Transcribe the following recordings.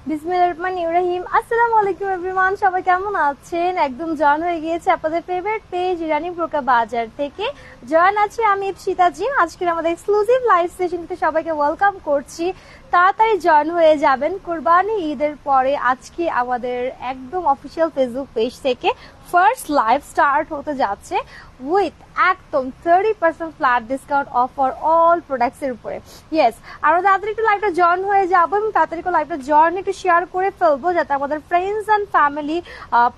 বিসমিল্লাহিররহমানিররহিম। আসসালামু আলাইকুম এভরিওয়ান, সবাই কেমন আছেন? একদম জয়েন হয়ে গিয়েছে আপনাদের ফেভারিট পেজ ইরানি বোরকা বাজার থেকে। জয়েন আছি আমি ইপসিতা জিম। আজকের আমাদের এক্সক্লুসিভ লাইভ সেশনকে সবাইকে ওয়েলকাম করছি। তাড়াতাড়ি জয়েন হয়ে যাবেন। কুরবানি ঈদের পরে আজকে আমাদের একদম অফিসিয়াল ফেসবুক পেজ থেকে ফার্স্ট লাইভ স্টার্ট হতে যাচ্ছে উইথ একদম 30% flat discount offer all products এর উপরে। ইয়েস, আমরা তাড়াতাড়ি একটু লাইভটা জয়েন হয়ে যাবো এবং তাড়াতাড়ি লাইভটা জয়েন একটু শেয়ার করে ফেলবো যাতে আমাদের ফ্রেন্ডস অ্যান্ড ফ্যামিলি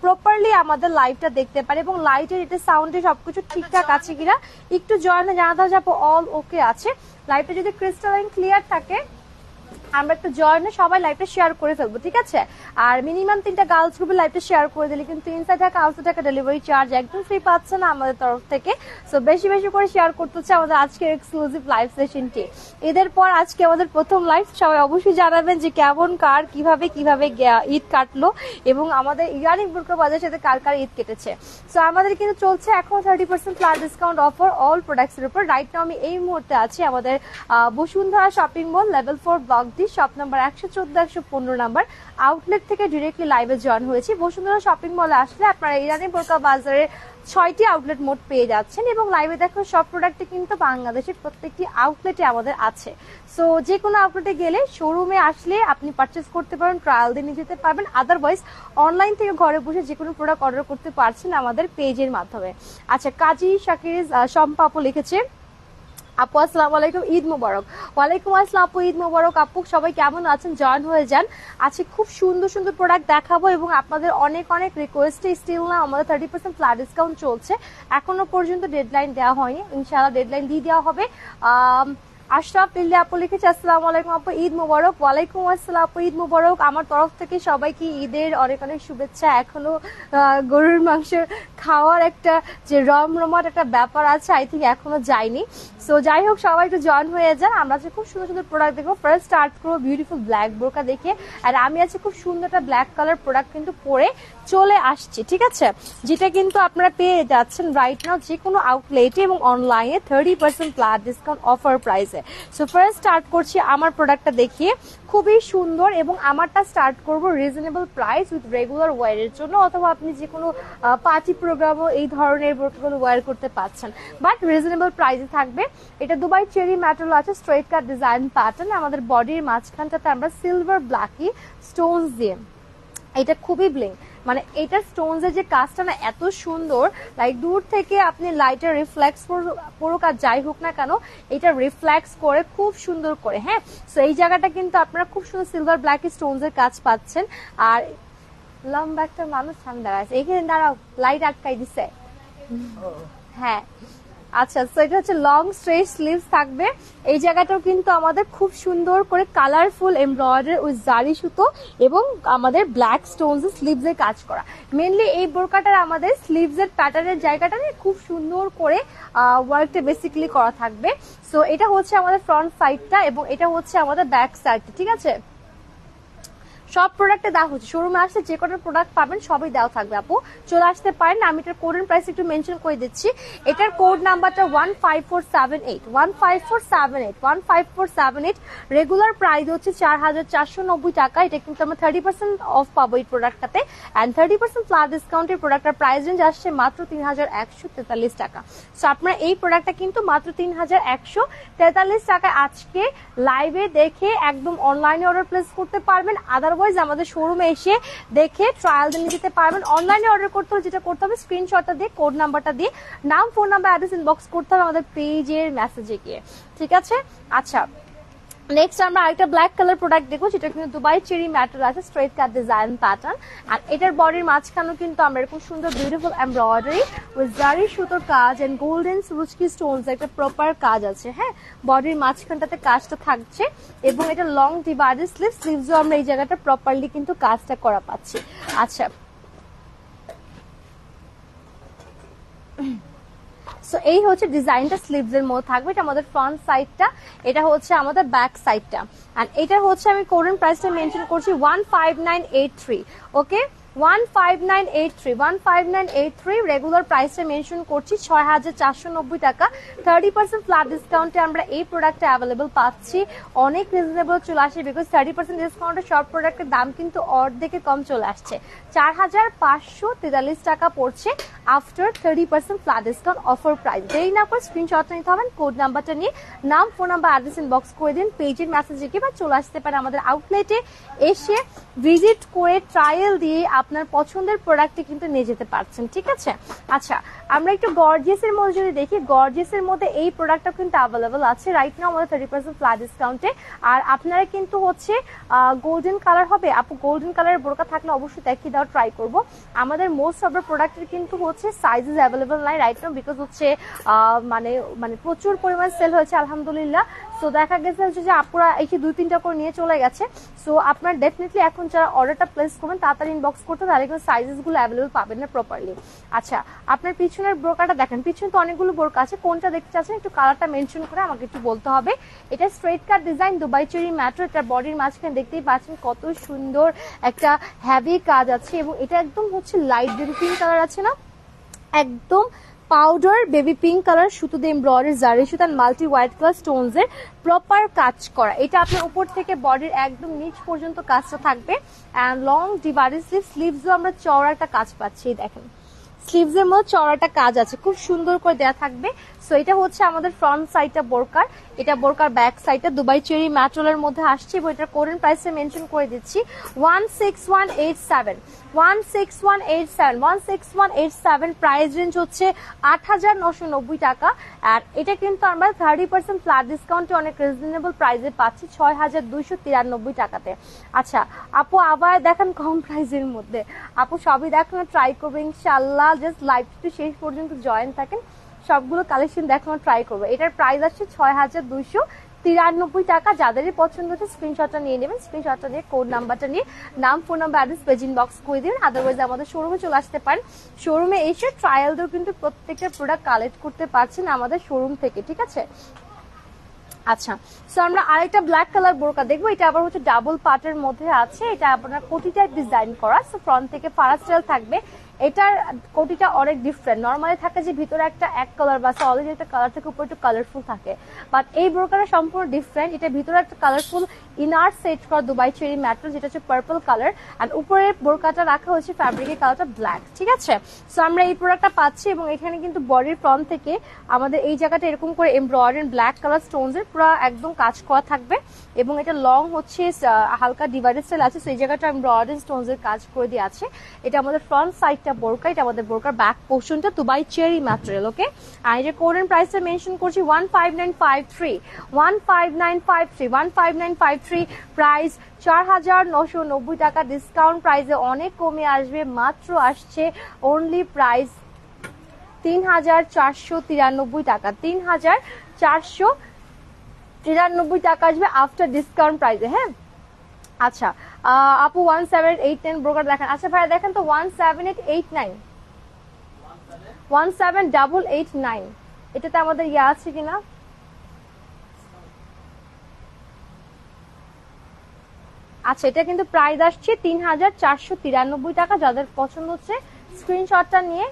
প্রপারলি আমাদের লাইভটা দেখতে পারে এবং লাইটের এটা সাউন্ডে সবকিছু ঠিকঠাক আছে কিনা একটু জয়েনে জানাতে যাবো অল ওকে আছে। লাইভটা যদি ক্রিস্টালাইন ক্লিয়ার থাকে আমরা একটু জয়েনে সবাই লাইভটা শেয়ার করে ফেলবো, ঠিক আছে? আর মিনিমাম 3টা গার্লস গ্রুপে লাইভটা শেয়ার করে দিলে কিন্তু ইনসাইড টাকা আউটসাইড টাকা ডেলিভারি চার্জ একদম ফ্রি পাচ্ছে না আমাদের তরফ থেকে। সো বেশি বেশি করে শেয়ার করতে হচ্ছে আমাদের আজকের এক্সক্লুসিভ লাইভ সেশনটি। ঈদের পর আজকে আমাদের প্রথম লাইভ। সবাই অবশ্যই জানাবেন যে কেমন কার কিভাবে ঈদ কাটলো এবং আমাদের ইরানি বোরকা বাজারের সাথে কার কার ঈদ কেটেছে। সো আমাদের কিন্তু চলছে এখন 30% flat discount offer all products এর উপর। রাইট নাও আমি এই মুহূর্তে আছি আমাদের Bashundhara shopping mall level 4 block D shop number 114-115 number outlet থেকে ডিরেক্টলি লাইভে জয়েন হয়েছি। বসুন্ধরা শপিং মলে আসলে আপনারা ইরানি বোরকা বাজারে 6টি আউটলেট মোট পেয়ে যাচ্ছেন এবং লাইভে দেখো সব প্রোডাক্টই কিন্তু বাংলাদেশের প্রত্যেকটি আউটলেটে আমাদের আছে। সো যে কোনো আউটলেটে গেলে শোরুমে আসলে আপনি পারচেস করতে পারেন, ট্রায়াল দিয়ে নিয়ে যেতে পারবেন। আদারওয়াইজ অনলাইন থেকে ঘরে বসে যে কোনো প্রোডাক্ট অর্ডার করতে পারছেন আমাদের পেজের মাধ্যমে। আচ্ছা, কাজী শাকির শম্পা আপু লিখেছে, আপু আসসালামু আলাইকুম, ঈদ মোবারক। ওয়ালাইকুম আসসালাম আপু, ঈদ মোবারক। আপু সবাই কেমন আছেন? জয়েন হয়ে যান। আজকে খুব সুন্দর সুন্দর প্রোডাক্ট দেখাবো এবং আপনাদের অনেক অনেক রিকোয়েস্টে স্টিল না আমাদের 30% ফ্ল্যাট ডিসকাউন্ট চলছে। এখনো পর্যন্ত ডেডলাইন দেওয়া হয়নি, ইনশাআল্লাহ ডেডলাইন দিয়ে দেওয়া হবে। আশরাফ লিল্লি আপু লিখেছে আসসালামু আলাইকুম আপু, ঈদ মোবারক। ওয়ালাইকুম আসসালাম আপু, ঈদ মোবারক। আমার তরফ থেকে সবাইকে ঈদের অনেক অনেক শুভেচ্ছা। এখনো গরুর মাংস খাওয়ার একটা যে রমরমাট একটা ব্যাপার আছে আই থিঙ্ক এখনো যায়নি। সো যাই হোক, সবাই একটু জয়েন হয়ে যান। আমরা আজকে খুব সুন্দর সুন্দর প্রোডাক্ট দেখবো। ফার্স্ট স্টার্ট করবো বিউটিফুল ব্ল্যাক বোরকা দেখে। আর আমি আজকে খুব সুন্দর একটা ব্ল্যাক কালার প্রোডাক্ট কিন্তু পরে চলে আসছি, ঠিক আছে? যেটা কিন্তু আপনারা পেয়ে যাচ্ছেন রাইট নাও যে কোনো আউটলেটে এবং অনলাইনে 30% ফ্ল্যাট ডিসকাউন্ট অফার প্রাইসে। সো ফার্স্ট স্টার্ট করছি আমার প্রোডাক্টটা দেখিয়ে, খুবই সুন্দর এবং আমারটা স্টার্ট করব রিজনেবল প্রাইস উইথ রেগুলার ওয়ারের জন্য, অথবা আপনি যে কোনো পার্টি প্রোগ্রামও এই ধরনের বোরকাগুলো ওয়ার করতে পারছেন, বাট রিজনেবল প্রাইসে থাকবে। এটা দুবাই চেরি ম্যাটেরিয়াল আছে, স্ট্রেট কাট ডিজাইন প্যাটার্ন। আমাদের বডির মাঝখানটাতে আমরা সিলভার ব্ল্যাকি স্টোনস দিয়ে, এটা খুবই ব্লিং, মানে এটা স্টোনস এর যে কাজটা না এত সুন্দর, লাইক দূর থেকে আপনি লাইটের রিফ্লেক্স পুরো কাজ যাই হোক না কেন এটা রিফ্লেক্স করে খুব সুন্দর করে। হ্যাঁ, সো এই জায়গাটা কিন্তু আপনারা খুব সুন্দর সিলভার ব্ল্যাক স্টোনস এর কাজ পাচ্ছেন। আর লম্বা একটা মানুষ সামনে দাঁড়াচ্ছে, এখানে দাঁড়াও, লাইট আটকাই দিছে। হ্যাঁ, আচ্ছা, তো এটা হচ্ছে লং স্ট্রেট স্লিভস থাকবে। এই জায়গাটাও কিন্তু আমাদের খুব সুন্দর করে কালারফুল এমব্রয়ডারি উইথ জারি সুতো এবং আমাদের ব্ল্যাক স্টোনস স্লিভস এর কাজ করা। মেনলি এই বোরকাটার আমাদের স্লিভস এর প্যাটার্নের জায়গাটা নিয়ে খুব সুন্দর করে ওয়ার্কটা বেসিক্যালি করা থাকবে। সো এটা হচ্ছে আমাদের ফ্রন্ট সাইডটা এবং এটা হচ্ছে আমাদের ব্যাক সাইডটা, ঠিক আছে? সব প্রোডাক্টে দেওয়া হচ্ছে, শোরুমে আসলে যে কোনো প্রোডাক্ট পাবেন সবই দেওয়া থাকবে। আপু চলে আসতে পারেন। আমি এটার কোডের প্রাইস একটু মেনশন করে দিচ্ছি। এটার কোড নাম্বারটা 15478 15478 15478। রেগুলার প্রাইস হচ্ছে 4490 টাকা। এটা কিন্তু আমরা 30% অফ পাবো এই প্রোডাক্টটাতে, অ্যান্ড 30% ফ্ল্যাট ডিসকাউন্টের প্রোডাক্টের প্রাইস রেঞ্জ আসছে মাত্র 3143 টাকা। সো আপনারা এই প্রোডাক্টটা কিন্তু মাত্র 3143 টাকায় আজকে লাইভে দেখে একদম অনলাইনে অর্ডার প্লেস করতে পারবেন। আদারওয়াইজ আমাদের শোরুমে এসে দেখে ট্রায়াল দিয়ে নিতে পারবেন। অনলাইনে অর্ডার করতে হলে যেটা করতে হবে, স্ক্রিনশটটা দিয়ে কোড নাম্বারটা দিয়ে নাম, ফোন নাম্বার, অ্যাড্রেস ইনবক্স করতে হবে আমাদের পেজের মেসেজে গিয়ে, ঠিক আছে? আচ্ছা, নেক্সট আমরা আরেকটা ব্ল্যাক কালার প্রোডাক্ট দেখবো, যেটা কিন্তু দুবাই চেরি ম্যাটেরিয়াল আছে, স্ট্রেট কাট ডিজাইন প্যাটার্ন। আর এটার বডির মাঝখানেও কিন্তু আমরা এরকম সুন্দর বিউটিফুল এমব্রয়ডারি উইথ জারি সুতোর কাজ এন্ড গোল্ডেন সুরুচকি স্টোনস একটা প্রপার কাজ আছে। হ্যাঁ, বডির মাঝখানটাতে কাজটা থাকছে এবং এটা লং ডিভাইডেড স্লিভসও আমরা এই জায়গাটা প্রপারলি কিন্তু কাজটা করা পাচ্ছি। আচ্ছা, সো এই হচ্ছে ডিজাইনটা স্লিভস এর মধ্যে থাকবে। এটা আমাদের ফ্রন্ট সাইডটা, এটা হচ্ছে আমাদের ব্যাক সাইডটা। আর এটা হচ্ছে আমি কোরিয়ান প্রাইসটা মেনশন করছি 15983। ওকে, 15983 রেগুলার প্রাইসে মেনশন করছি 6490 টাকা। 30% ফ্ল্যাট ডিসকাউন্টে আমরা এই প্রোডাক্টটা অ্যাভেলেবল পাচ্ছি, অনেক রিজনেবল চলে আসে, বিকজ 30% ডিসকাউন্টে সব প্রোডাক্টের দাম কিন্তু অর্ধেকে কম চলে আসছে। 4543 টাকা পড়ছে after 30% flat discount offer price. দেরি না করে স্ক্রিনশটটা নিতে হবেন, কোড নাম্বারটা নিয়ে নাম, ফোন নাম্বার, অ্যাড্রেস ইনবক্স করে দিন, পেজের মেসেজে কি বা চলে আসতে পারে আমাদের আউটলেটে, এসে ভিজিট করে ট্রায়াল দিয়ে আপনার পছন্দের প্রোডাক্টটি কিন্তু নিয়ে যেতে পারছেন। ঠিক আছে, আচ্ছা আমরা একটু গর্জিয়াসের মধ্যে যদি দেখি, গর্জিয়াসের মধ্যে এই প্রোডাক্টটা কিন্তু অ্যাভেলেবল আছে রাইট নাও আমাদের 30% ফ্ল্যাট ডিসকাউন্টে। আর আপনারা কিন্তু হচ্ছে গোল্ডেন কালার হবে, আপু গোল্ডেন কালারের বোরকা থাকলে অবশ্যই দেখিয়ে দেওয়া ট্রাই করবো। আমাদের মোস্ট অফ দ্য প্রোডাক্টের কিন্তু হচ্ছে সাইজেস অ্যাভেলেবল নাই রাইট নাও, বিকজ হচ্ছে মানে মানে প্রচুর পরিমাণ সেল হয়েছে আলহামদুলিল্লাহ। সো দেখা গেছে হচ্ছে যে আপুরা এসে 2-3টা করে নিয়ে চলে গেছে। সো আপনার ডেফিনেটলি এখন যারা অর্ডারটা প্লেস করবেন তাড়াতাড়ি ইনবক্স করতে, তাহলে কিন্তু সাইজেস গুলো অ্যাভেলেবল পাবেন না প্রপারলি। আচ্ছা আপনার পিছনের বোরকাটা দেখেন, পিছনে তো অনেকগুলো বোরকা আছে, কোনটা দেখতে চাচ্ছেন একটু কালারটা মেনশন করে আমাকে একটু বলতে হবে। এটা straight cut design, Dubai cherry Metro, এটা বডির মাঝখানে দেখতেই পাচ্ছেন কত সুন্দর একটা হ্যাভি কাজ আছে, এবং এটা একদম হচ্ছে লাইট বেবি পিঙ্ক কালার আছে না, একদম পাউডার বেবি পিঙ্ক কালার সুতো দিয়ে এমব্রয়ডারি জারি সুতো মাল্টি হোয়াইট কালার স্টোনস এর প্রপার কাজ করা। এটা আপনার উপর থেকে বডির একদম নিচ পর্যন্ত কাজটা থাকবে। এন্ড লং ডিভাইডেড স্লিভসও আমরা চওড়া একটা কাজ পাচ্ছি, দেখেন স্লিভস এর মধ্যে চওড়াটা কাজ আছে, খুব সুন্দর করে দেয়া থাকবে। সো এটা হচ্ছে আমাদের ফ্রন্ট সাইডটা বোরকার, এটা বোরকার ব্যাক সাইডটা দুবাই চেরি ম্যাট্রোলের মধ্যে আসছে, এবং এটার কোরিয়ান প্রাইসে মেনশন করে দিচ্ছি 16187 16187 প্রাইস রেঞ্জ হচ্ছে 8990 টাকা। আর এটা কিন্তু আমরা 30% ফ্ল্যাট ডিসকাউন্টে অনেক রিজনেবল প্রাইসে পাচ্ছি 6293 টাকাতে। আচ্ছা আপু আবার দেখেন কম প্রাইসের মধ্যে, আপু সবই দেখানো ট্রাই করবো ইনশাল্লাহ, জাস্ট লাইভ টু শেষ পর্যন্ত জয়েন থাকেন, সবগুলো কালেকশন দেখানো ট্রাই করবো। এটার প্রাইস আসছে 6293 টাকা। যাদেরই পছন্দ হচ্ছে স্ক্রিনশটটা নিয়ে নেবেন, স্ক্রিনশটটা নিয়ে কোড নাম্বারটা নিয়ে নাম, phone number, address page inbox করে দিবেন। আদারওয়াইজ আমাদের শোরুমে চলে আসতে পারেন, শোরুমে এসে ট্রায়াল দিয়েও কিন্তু প্রত্যেকটা প্রোডাক্ট কালেক্ট করতে পারছেন আমাদের শোরুম থেকে। ঠিক আছে, আচ্ছা সো আমরা আরেকটা ব্ল্যাক কালার বোরকা দেখবো, এটা আবার হচ্ছে ডাবল পার্টের মধ্যে আছে, এটা আপনার কোটি টাইপ ডিজাইন করা, সো ফ্রন্ট থেকে ফারা স্টাইল থাকবে। এটার কোটিটা অনেক ডিফারেন্ট, নর্মালি থাকে যে ভিতরে একটা এক কালার বা অলরেডি একটা কালার থেকে উপরে একটু কালারফুল থাকে, বাট এই বোরকাটা সম্পূর্ণ ডিফারেন্ট। এটা ভিতরে একটা কালারফুল ইনার সেট করা দুবাই চেরি ম্যাট্রো, যেটা হচ্ছে পার্পল কালার, আর উপরে বোরকাটা রাখা হয়েছে ফ্যাব্রিকের কালারটা ব্ল্যাক। ঠিক আছে, সো আমরা এই প্রোডাক্টটা পাচ্ছি, এবং এখানে কিন্তু বডির ফ্রন্ট থেকে আমাদের এই জায়গাটা এরকম করে এমব্রয়ডারি ব্ল্যাক কালার স্টোনস এর পুরো একদম কাজ করা থাকবে, এবং এটা লং হচ্ছে হালকা ডিভাইডেড স্টাইল আছে, সেই জায়গাটা এমব্রয়ডারি স্টোনস এর কাজ করে দিয়ে আছে। এটা আমাদের ফ্রন্ট সাইডটা বোরকা, এটা আমাদের বোরকার ব্যাক পোর্শনটা দুবাই চেরি ম্যাটেরিয়াল। ওকে, আর এটা কোরিয়ান প্রাইসে মেনশন করছি 15953 প্রাইস 4990 টাকা। ডিসকাউন্ট প্রাইসে অনেক কমে আসবে, মাত্র আসছে অনলি প্রাইস 3493 টাকা, 3493 টাকা আসবে আফটার ডিসকাউন্ট প্রাইসে। হ্যাঁ আচ্ছা আপু 17810 ব্রোকার দেখেন, আচ্ছা ভাইয়া দেখেন তো 17889 এটাতে আমাদের ইয়া আছে কিনা। আচ্ছা এটা কিন্তু প্রাইস আসছে 3493 টাকা। যাদের পছন্দ হচ্ছে স্ক্রিনশটটা নিয়ে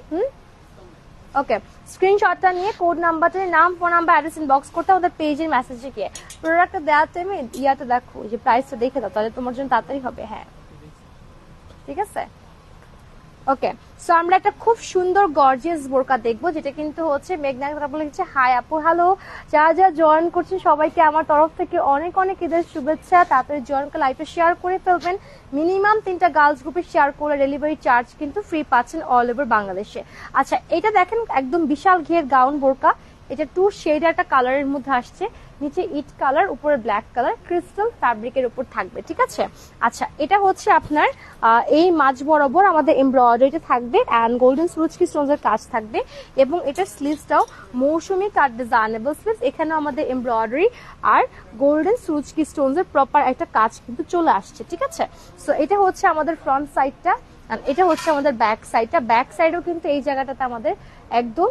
ওকে স্ক্রিনশটটা নিয়ে কোড নাম্বারটা নাম, ফোন নাম্বার, অ্যাড্রেস ইনবক্স করতে আমাদের পেজের মেসেজে গিয়ে প্রোডাক্টটা দেওয়ার টাইমে ইয়াটা দেখো, যে প্রাইসটা দেখে দাও, তাহলে তোমার জন্য তাড়াতাড়ি হবে। হ্যাঁ ঠিক আছে, ওকে সো আমরা একটা খুব সুন্দর গর্জিয়াস বোরকা দেখবো, যেটা কিন্তু হচ্ছে মেঘনা বলে হচ্ছে হাই আপু হ্যালো, যারা যারা জয়েন করছেন সবাইকে আমার তরফ থেকে অনেক অনেক ঈদের শুভেচ্ছা। তাড়াতাড়ি জয়েনকে লাইভে শেয়ার করে ফেলবেন, মিনিমাম 3টা গার্লস গ্রুপে শেয়ার করলে ডেলিভারি চার্জ কিন্তু ফ্রি পাচ্ছেন অল ওভার বাংলাদেশে। আচ্ছা এটা দেখেন একদম বিশাল ঘের গাউন বোরকা, এটা 2 শেড একটা কালারের মধ্যে আসছে, নিচে ইট কালার, উপরে ব্ল্যাক কালার, ক্রিস্টাল ফ্যাব্রিকের উপর থাকবে। ঠিক আছে, আচ্ছা এটা হচ্ছে আপনার এই মাঝ বরাবর আমাদের এমব্রয়ডারিটা থাকবে এন্ড গোল্ডেন সুরুজকি স্টোনস এর কাজ থাকবে, এবং এটার স্লিভসটাও মৌসুমি কাট ডিজাইনেবল স্লিভস, এখানে আমাদের এমব্রয়ডারি আর গোল্ডেন সুরুজকি স্টোনস এর প্রপার একটা কাজ কিন্তু চলে আসছে। ঠিক আছে, সো এটা হচ্ছে আমাদের ফ্রন্ট সাইডটা, এটা হচ্ছে আমাদের ব্যাক সাইডটা। ব্যাক সাইডও কিন্তু এই জায়গাটাতে আমাদের একদম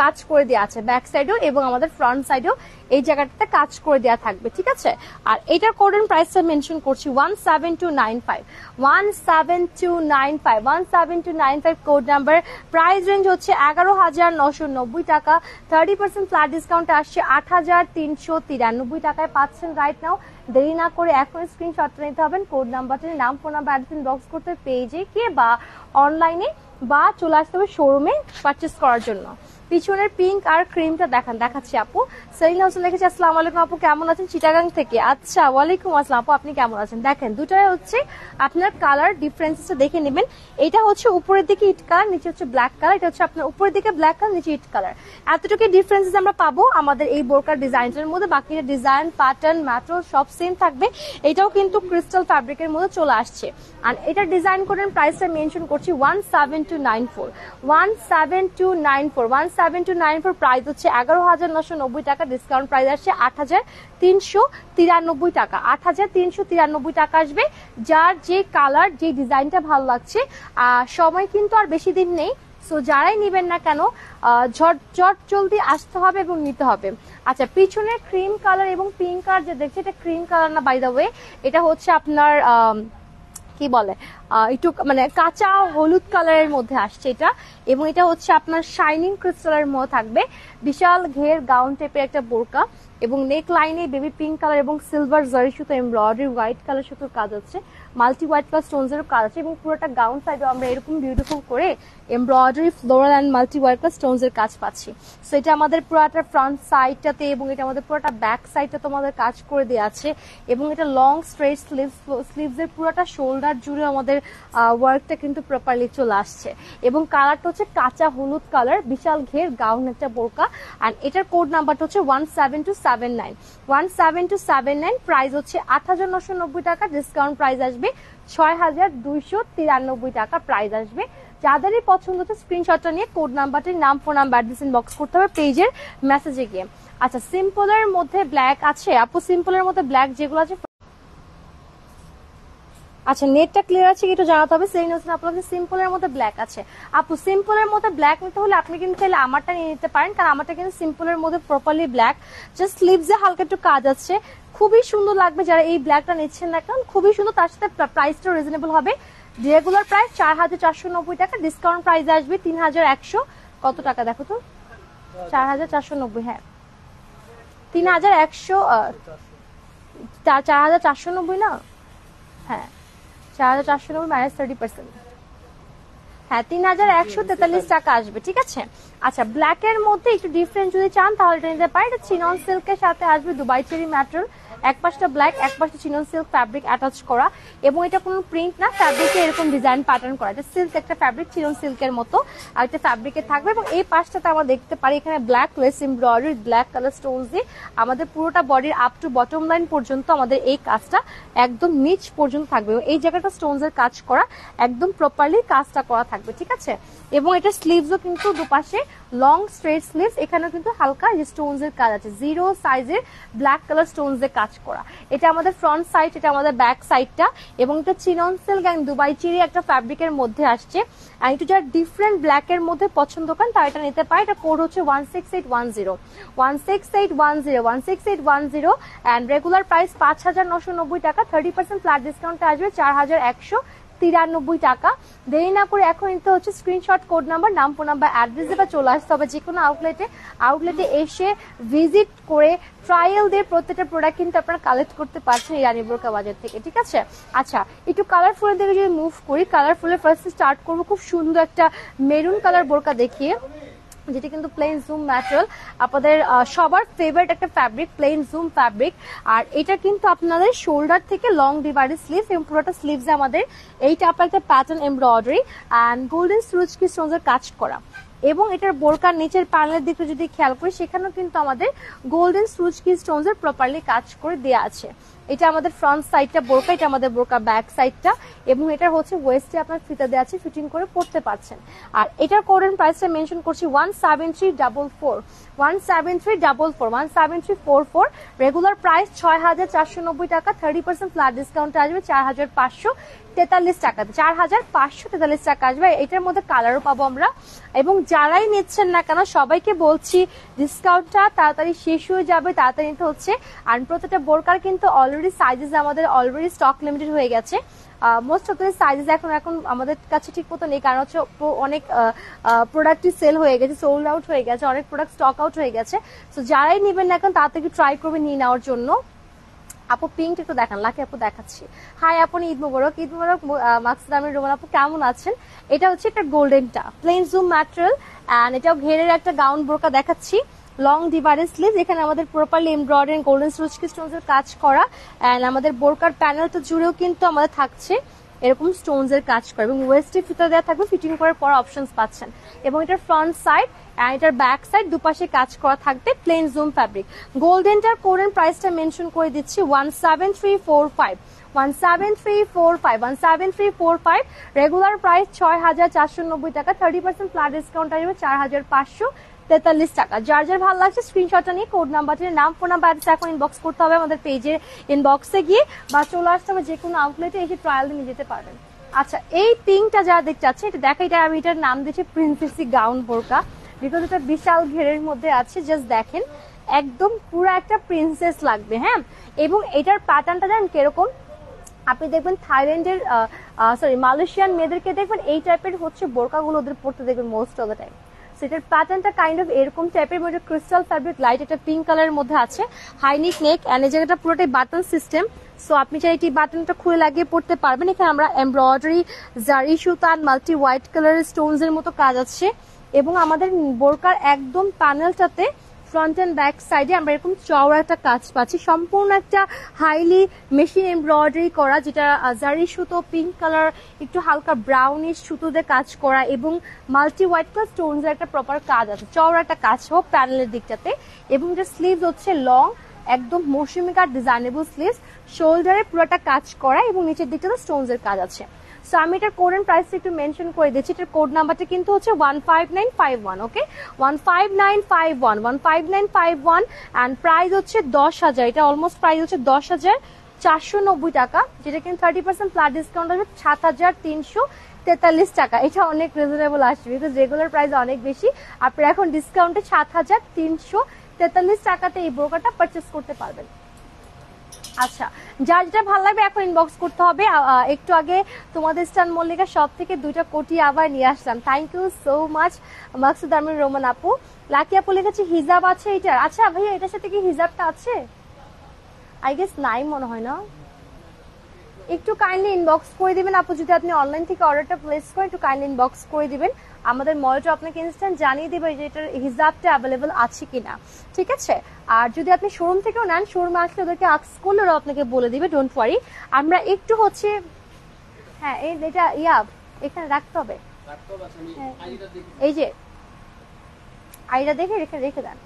কাজ করে দেওয়া আছে ব্যাক সাইডেও এবং আমাদের ফ্রন্ট সাইডেও এই জায়গাটাতে কাজ করে দেওয়া থাকবে, ঠিক আছে। আর এটার কোড এন্ড প্রাইসটা মেনশন করছি 17295 17295 17295 কোড নাম্বার। প্রাইস রেঞ্জ হচ্ছে 11,990 টাকা। 30% ফ্ল্যাট ডিসকাউন্ট আসছে 8,393 টাকায় পাচ্ছেন রাইট নাও। দেরি না করে এখন স্ক্রিনশটটা নিতে হবেন, কোড নাম্বারটা নাম ফোন নাম্বার অ্যাড্রেস ইনবক্স করতে পেজে গিয়ে বা অনলাইনে বা চলে আসতে হবে শোরুমে পারচেস করার জন্য। পিছনের পিঙ্ক আর ক্রিমটা দেখাচ্ছি আপু। সেলিনা হোসেন লিখেছে আসসালামু আলাইকুম আপু, কেমন আছেন? চিটাগাং থেকে। আচ্ছা, ওয়ালাইকুম আসসালাম আপু, আপনি কেমন আছেন? দেখেন দুটাই হচ্ছে আপনার কালার ডিফারেন্সটা দেখে নেবেন। এটা হচ্ছে উপরের দিকে ইট কালার, নিচে হচ্ছে ব্ল্যাক কালার। এটা হচ্ছে আপনার উপরের দিকে ব্ল্যাক কালার, নিচে ইট কালার। এতটুকু ডিফারেন্সেস আমরা পাবো আমাদের এই বোরকার ডিজাইনটার মধ্যে। বাকি ডিজাইন প্যাটার্ন ম্যাটেরিয়াল সব সেম থাকবে। এটাও কিন্তু ক্রিস্টাল ফ্যাব্রিকের মধ্যে চলে আসছে। আর এটা ডিজাইন করেন প্রাইসটা মেনশন করছি 17294 17294 17294 প্রাইস হচ্ছে 11,990 টাকা। ডিসকাউন্ট প্রাইস আসছে 8,393 টাকা। 8,393 টাকা আসবে। যার যে কালার যে ডিজাইনটা ভালো লাগছে, সময় কিন্তু আর বেশি দিন নেই। সো যারাই নিবেন না কেন ঝট জলদি আসতে হবে এবং নিতে হবে। আচ্ছা, পিছনে ক্রিম কালার এবং পিঙ্ক কালার যে দেখছি, এটা ক্রিম কালার না বাই দ্য ওয়ে, এটা হচ্ছে আপনার কি বলে একটু মানে কাঁচা হলুদ কালারের মধ্যে আসছে এটা। এবং এটা হচ্ছে আপনার শাইনিং ক্রিস্টালের মধ্যে থাকবে। বিশাল ঘের গাউন টাইপের একটা বোরকা এবং নেক লাইনে বেবি পিঙ্ক কালার এবং সিলভার জারি সুতো এমব্রয়ডারি হোয়াইট কালার সুতোর কাজ হচ্ছে, মাল্টি হোয়াইট কালার স্টোনসের কাজ আছে। এবং পুরোটা গাউন সাইডে আমরা এরকম বিউটিফুল করে embroidery floral and multi white colour স্টোনসের কাজ পাচ্ছি। সো এটা আমাদের পুরোটা ফ্রন্ট সাইডটাতে এবং এটা আমাদের পুরোটা ব্যাক সাইডটা তোমাদের কাজ করে দেওয়া আছে। এবং এটা লং স্ট্রেট স্লিভসের পুরোটা শোল্ডার জুড়ে আমাদের ওয়ার্কটা কিন্তু প্রপারলি চলে আসছে। এবং কালারটা হচ্ছে কাঁচা হলুদ কালার, বিশাল ঘের গাউন একটা বোরকা। আর এটার কোড নাম্বারটা হচ্ছে 17279 17279। প্রাইস হচ্ছে 8,990 টাকা। ডিসকাউন্ট প্রাইস আসবে 6,293 টাকা প্রাইস আসবে। যাদেরই পছন্দ হচ্ছে স্ক্রিনশটটা নিয়ে কোড নাম্বারটির নাম ফোন নাম্বার অ্যাড্রেস ইনবক্স করতে হবে পেজের মেসেজে গিয়ে। আচ্ছা, সিম্পলের মধ্যে ব্ল্যাক আছে আপু, সিম্পলের মধ্যে ব্ল্যাক যেগুলো আছে। আচ্ছা, নেটটা ক্লিয়ার আছে একটু জানাতে হবে। সেই নোটস আপনাদের সিম্পলের মধ্যে ব্ল্যাক আছে আপু। সিম্পলের মধ্যে ব্ল্যাক নিতে হলে আপনি কিন্তু চাইলে আমারটা নিয়ে নিতে পারেন, কারণ আমারটা কিন্তু সিম্পলের মধ্যে প্রপারলি ব্ল্যাক, জাস্ট স্লিভসে হালকা একটু কাজ আছে। খুবই সুন্দর লাগবে যারা এই ব্ল্যাকটা নিচ্ছেন না, কারণ খুবই সুন্দর। তার সাথে প্রাইসটা রিজনেবল হবে। রেগুলার প্রাইস 4,490 টাকা। ডিসকাউন্ট প্রাইস আসবে 3,100 কত টাকা দেখো তো, 4,490। হ্যাঁ, 3,100 4,490 না? হ্যাঁ, 4,490 মাইনাস 30%, হ্যাঁ 3,143 টাকা আসবে, ঠিক আছে। আচ্ছা, ব্ল্যাক এর মধ্যে একটু ডিফারেন্ট যদি চান তাহলে এটা নিতে পারেন। এটা চিনন সিল্কের সাথে আসবে দুবাই চেরি ম্যাটেরিয়াল, এক পাশটা ব্ল্যাক এক পাশটা চিনন সিল্ক ফ্যাব্রিক অ্যাটাচ করা। এবং এটা কোনো প্রিন্ট না, ফ্যাব্রিকে এরকম ডিজাইন প্যাটার্ন করা। এটা সিল্ক একটা ফ্যাব্রিক, চিনন সিল্কের মতো আর একটা ফ্যাব্রিকে থাকবে। এবং এই পাশটাতে আমরা দেখতে পারি এখানে black lace embroidery black colour Stones দিয়ে আমাদের পুরোটা বডির আপ টু বটম লাইন পর্যন্ত আমাদের এই কাজটা একদম নিচ পর্যন্ত থাকবে। এই জায়গাটা স্টোনস এর কাজ করা, একদম প্রপারলি কাজটা করা থাকবে, ঠিক আছে। এবং এটা স্লিভসও কিন্তু দুপাশে লং স্ট্রেট স্লিভস, এখানেও কিন্তু হালকা স্টোনস এর কাজ আছে, জিরো সাইজের ব্ল্যাক কালার স্টোনস এর কাজ করা। এটা আমাদের ফ্রন্ট সাইড, এটা আমাদের ব্যাক সাইডটা। এবং এটা chinon silk and Dubai cherry একটা ফ্যাব্রিকের মধ্যে আসছে। আর একটু যারা ডিফারেন্ট ব্ল্যাক এর মধ্যে পছন্দ করেন তারা এটা নিতে পারে। এটা কোড হচ্ছে 16810 16810 16810 এন্ড রেগুলার প্রাইস 5,990 টাকা। 30% ফ্ল্যাট ডিসকাউন্ট আসবে 4,193 টাকা। দেরি না করে এখন নিতে হচ্ছে স্ক্রিনশট, কোড নাম্বার, নাম ফোন নাম্বার অ্যাড্রেস বা চলে আসতে হবে যে কোনো আউটলেটে এসে ভিজিট করে ট্রায়াল দিয়ে প্রত্যেকটা প্রোডাক্ট কিন্তু আপনারা কালেক্ট করতে পারছেন এই রানী বোরকা বাজার থেকে, ঠিক আছে। আচ্ছা, একটু কালারফুলের দিকে যদি মুভ করি, কালারফুলের ফার্স্ট স্টার্ট করবো খুব সুন্দর একটা মেরুন কালার বোরকা দেখিয়ে, যেটা কিন্তু প্লেন জুম ম্যাটেরিয়াল, আপনাদের সবার ফেভারিট একটা ফ্যাব্রিক, প্লেন জুম ফ্যাব্রিক। আর এটা কিন্তু আপনাদের শোল্ডার থেকে লং ডিভাইডেড স্লিভ এবং পুরোটা স্লিভসে আমাদের এইটা আপনার একটা প্যাটার্ন এমব্রয়ডারি অ্যান্ড গোল্ডেন সুরজকি স্টোনসের কাজ করা। এবং এটার বোরকার নিচের প্যানেলের দিকে যদি খেয়াল করি সেখানেও কিন্তু আমাদের গোল্ডেন সুরজকি স্টোনসের প্রপারলি কাজ করে দেওয়া আছে। এটা আমাদের ফ্রন্ট সাইডটা বোরকা, এটা আমাদের বোরকা ব্যাক সাইডটা। এবং এটার হচ্ছে ওয়েস্টে আপনার ফিতা দেওয়া আছে, ফিটিং করে পড়তে পারছেন। আর এটার কোরেন্ট প্রাইসটা মেনশন করছি 17344 17344 17344। রেগুলার প্রাইস 6,490 টাকা। 30% ফ্ল্যাট ডিসকাউন্ট আসবে 4,593 43 টাকাতে, 4543 টাকা আসবে। এটার মধ্যে কালারও পাবো আমরা। এবং যারাই নিচ্ছেন না কেন সবাইকে বলছি ডিসকাউন্টটা তাড়াতাড়ি শেষ হয়ে যাবে, তাড়াতাড়ি নিতে হচ্ছে। আর প্রত্যেকটা বোরকার কিন্তু অলরেডি সাইজেস আমাদের অলরেডি স্টক লিমিটেড হয়ে গেছে। মোস্ট অফ দ্য সাইজেস এখন আমাদের কাছে ঠিক মতো নেই, কারণ হচ্ছে অনেক প্রোডাক্টই সেল হয়ে গেছে, সোল্ড আউট হয়ে গেছে, অনেক প্রোডাক্ট স্টক আউট হয়ে গেছে। তো যারাই নেবেন না এখন তাড়াতাড়ি ট্রাই করবে নিয়ে নেওয়ার জন্য। আপু পিঙ্ক একটু দেখান, লাকি আপু দেখাচ্ছি। হাই আপু, ঈদ মুবারক। ঈদ মুবারক মাকসুদ আমির রোমান আপু, কেমন আছেন? এটা হচ্ছে একটা গোল্ডেনটা প্লেন জুম ম্যাটেরিয়াল এন্ড এটাও ঘেরের একটা গাউন বোরকা দেখাচ্ছি। লং ডিভাইডেড স্লিভ, এখানে আমাদের প্রপারলি এমব্রয়ডারি গোল্ডেন সুরজকি স্টোনস এর কাজ করা এন্ড আমাদের বোরকার প্যানেলটা জুড়েও কিন্তু আমাদের থাকছে এরকম স্টোনস এর কাজ করা, এবং ওয়েস্টে ফিতা দেওয়া থাকবে, ফিটিং করার পর অপশনস পাচ্ছেন। এবং এটার ফ্রন্ট সাইড এন্ড এটার ব্যাক সাইড দুপাশে কাজ করা থাকবে প্লেন জুম ফ্যাব্রিক। গোল্ডেনটার কোরেন প্রাইসটা মেনশন করে দিচ্ছি 17345, 17345, 17345। রেগুলার প্রাইস 6490 টাকা, 30% ফ্ল্যাট ডিসকাউন্ট আসবে 4543 টাকা। যার যার ভালো লাগছে স্ক্রিনশটটা নিয়ে কোড নাম্বারটির নাম, ফোন নাম্বার, অ্যাড্রেস এখন ইনবক্স করতে হবে আমাদের পেজের ইনবক্সে গিয়ে, বা চলে আসতে হবে যে কোনো আউটলেটে এসে ট্রায়াল দিয়ে নিয়ে যেতে পারবেন। আচ্ছা, এই পিঙ্কটা যারা দেখতে চাচ্ছে এটা দেখা, এটা আমি এটার নাম দিয়েছি প্রিন্সেসি গাউন বোরকা, বিকজ এটা বিশাল ঘেরের মধ্যে আছে। জাস্ট দেখেন, একদম পুরো একটা প্রিন্সেস লাগবে। হ্যাঁ, এবং এটার প্যাটার্নটা জানেন কিরকম? আপনি দেখবেন থাইল্যান্ডের মালয়েশিয়ান মেয়েদেরকে দেখবেন এই টাইপের হচ্ছে বোরকাগুলো ওদের পড়তে দেখবেন মোস্ট অফ দ্য টাইম। সেটার প্যাটার্নটা কাইন্ড অফ এরকম টাইপের মধ্যে ক্রিস্টাল ফ্যাব্রিক, লাইট একটা পিঙ্ক কালারের মধ্যে আছে, হাইনিক নেক এন্ড এই জায়গাটা পুরোটাই বাটন সিস্টেম। সো আপনি চাই এই বাটনটা খুলে লাগিয়ে পড়তে পারবেন। এখানে আমরা এমব্রয়ডারি, জারি সুতান, মাল্টি হোয়াইট কালারের স্টোনস এর মতো কাজ আছে। এবং আমাদের বোরকার একদম প্যানেলটাতে ফ্রন্ট এন্ড ব্যাক সাইডে আমরা এরকম চওড়া একটা কাজ পাচ্ছি, সম্পূর্ণ একটা হাইলি মেশিন এমব্রয়ডারি করা, যেটা জারি সুতো, পিঙ্ক কালার, একটু হালকা ব্রাউনিশ সুতোতে কাজ করা, এবং মাল্টি হোয়াইট কালার স্টোনস এর একটা প্রপার কাজ আছে, চওড়া একটা কাজ হোক প্যানেলের দিকটাতে। এবং যে স্লিভস হচ্ছে লং, একদম মৌসুমি কাট ডিজাইনেবল স্লিভস, শোল্ডারে পুরোটা কাজ করা, এবং নিচের দিকটাতে স্টোনস এর কাজ আছে। সো আমি এটার কোড এন্ড প্রাইস একটু মেনশন করে দিচ্ছি। এটার কোড নাম্বারটা কিন্তু হচ্ছে 15951, ওকে, 15951, 15951 এন্ড প্রাইস হচ্ছে 10,000। এটা অলমোস্ট প্রাইস হচ্ছে 10,490 টাকা, যেটা কিন্তু 30% ফ্ল্যাট ডিসকাউন্ট আসবে 7,343 টাকা। এটা অনেক রিজনেবল আসবে, বিকজ রেগুলার প্রাইস অনেক বেশি। আপনারা এখন ডিসকাউন্টে 7,343 টাকাতে এই বোরকাটা পারচেস করতে পারবেন। আচ্ছা, যার যেটা ভালো লাগবে এখন ইনবক্স করতে হবে। একটু আগে তোমাদের স্টান মল্লিকা সব থেকে 2টা কোটি আবার নিয়ে আসলাম, thank you so much Maksud Amir Roman আপু। লাকি আপু লিখেছে হিজাব আছে এটার। আচ্ছা ভাইয়া, এটার সাথে কি হিজাবটা আছে? আই গেস নাই মনে হয় না। একটু কাইন্ডলি ইনবক্স করে দিবেন আপু, যদি আপনি অনলাইন থেকে অর্ডারটা প্লেস করেন একটু কাইন্ডলি ইনবক্স করে দিবেন। আমাদের মলটা আপনাকে ইনস্ট্যান্ট জানিয়ে দেবে যে এটার হিজাবটা অ্যাভেলেবল আছে কিনা, ঠিক আছে? আর যদি আপনি শোরুম থেকেও নেন, শোরুমে আসলে ওদেরকে আক্স করলে ওরা আপনাকে বলে দিবে, ডোন্ট ওয়ারি। আমরা একটু হচ্ছে, হ্যাঁ এটা এখানে রাখতে হবে, এই যে আইডা দেখে রেখে দেন।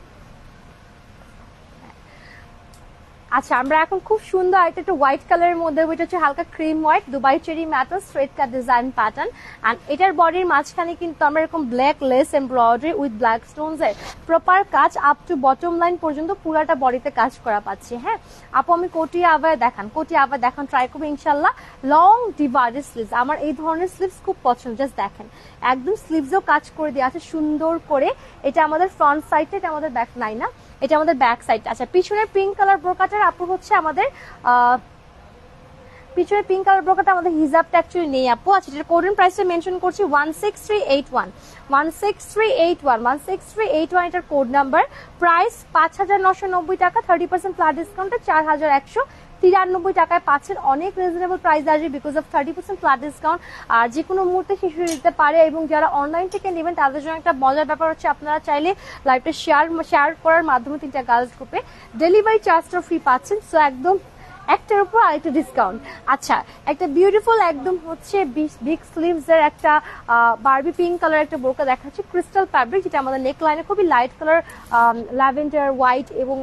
আচ্ছা, আমরা এখন খুব সুন্দর একটা হোয়াইট কালারের মধ্যে, ওইটা হচ্ছে হালকা cream white, Dubai cherry matter straight cut design pattern. And এটার বডির মাঝখানে কিন্তু আমরা এরকম black lace embroidery with black stones এর প্রপার কাজ আপ টু বটম লাইন পর্যন্ত পুরাটা বডিতে কাজ করা পাচ্ছি। হ্যাঁ আপু, আমি কোটি আবার দেখান ট্রাই করবো ইনশাল্লাহ। লং ডিভাইডেড স্লিভস, আমার এই ধরনের স্লিভস খুব পছন্দ। জাস্ট দেখেন, একদম স্লিভসও কাজ করে দেওয়া আছে সুন্দর করে। এটা আমাদের ফ্রন্ট সাইডটা, এটা আমাদের ব্যাক নাই না, এটা আমাদের ব্যাক সাইড। আচ্ছা, পিছনের পিঙ্ক কালার ব্রোকাটার আপু হচ্ছে আমাদের পিছনের পিঙ্ক কালার ব্রোকাটা আমাদের হিজাবটা অ্যাকচুয়ালি নেই আপু। আচ্ছা, এটার কোড প্রাইসটা মেনশন করছি 16381, 16381, 16381 এটার কোড নাম্বার। প্রাইস 5,990 টাকা, 30% ফ্ল্যাট ডিসকাউন্টে 4,193 টাকায় পাচ্ছেন। অনেক রিজনেবল প্রাইস আসবে বিকজ অফ 30% ফ্ল্যাট ডিসকাউন্ট। আর যে কোনো মুহূর্তে শিশু দিতে পারে। এবং যারা অনলাইন থেকে নেবেন তাদের জন্য একটা মজার ব্যাপার হচ্ছে, আপনারা চাইলে লাইভটা শেয়ার করার মাধ্যমে 3টা গার্লস গ্রুপে ডেলিভারি চার্জটা ফ্রি পাচ্ছেন। সো একদম একটার উপর আরেকটা ডিসকাউন্ট। আচ্ছা, একটা বিউটিফুল একদম হচ্ছে বিগ স্লিভস এর একটা বারবি পিঙ্ক কালার একটা বোরকা দেখাচ্ছি, ক্রিস্টাল ফ্যাব্রিক, যেটা আমাদের নেক লাইনে খুবই লাইট কালার, ল্যাভেন্ডার হোয়াইট এবং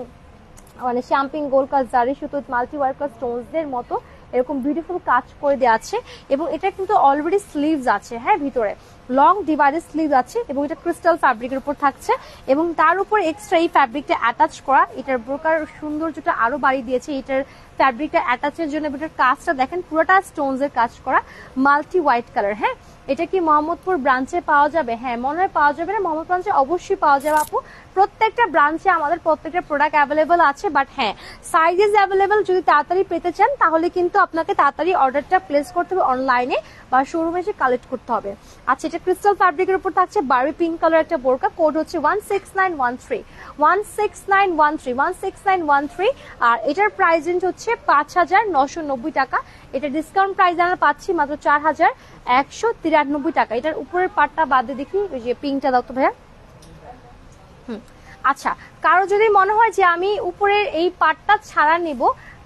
মানে শ্যাম্পিং গোল্ড কাজ জারি সুতো মাল্টি ওয়ার্কার স্টোনস এর মতো এরকম বিউটিফুল কাজ করে দেওয়া আছে। এবং এটা কিন্তু অলরেডি স্লিভস আছে হ্যাঁ ভিতরে। লং ডিভাইডেড স্লিভ আছে এবং এটা ক্রিস্টাল ফ্যাব্রিকের উপর থাকছে এবং তার উপর এক্সট্রা এই ফ্যাব্রিকটা অ্যাটাচ করা। এটার ব্রোকার সৌন্দর্যটা আরো বাড়িয়ে দিয়েছে এটার ফ্যাব্রিকটা অ্যাটাচের জন্য। এটার কাজটা দেখেন পুরোটা স্টোনস এর কাজ করা, মাল্টি হোয়াইট কালার। হ্যাঁ, এটা কি মোহাম্মদপুর ব্রাঞ্চে পাওয়া যাবে? হ্যাঁ, মনে হয় পাওয়া যাবে না, মোহাম্মদ ব্রাঞ্চে অবশ্যই পাওয়া যাবে আপু। প্রত্যেকটা ব্রাঞ্চে আমাদের প্রত্যেকটা প্রোডাক্ট অ্যাভেলেবল আছে, বাট হ্যাঁ সাইজেস অ্যাভেলেবল। যদি তাড়াতাড়ি পেতে চান তাহলে কিন্তু আপনাকে তাড়াতাড়ি অর্ডারটা প্লেস করতে হবে অনলাইনে বা শোরুমে এসে কালেক্ট করতে হবে। আচ্ছা, এটা ক্রিস্টাল ফ্যাব্রিকের উপর থাকছে বারবি পিঙ্ক কালার একটা বোরকা, কোড হচ্ছে 16913 16913 16913। আর এটার প্রাইস রেঞ্জ হচ্ছে 5990 টাকা। এটা ডিসকাউন্ট প্রাইস আমরা পাচ্ছি মাত্র 4193 টাকা। এটার উপরের পাটটা বাদে দেখি, ওই যে পিঙ্কটা দাও তো ভাইয়া। আচ্ছা, কারো যদি মনে হয় যে আমি উপরের এই পাটটা ছাড়া নিব,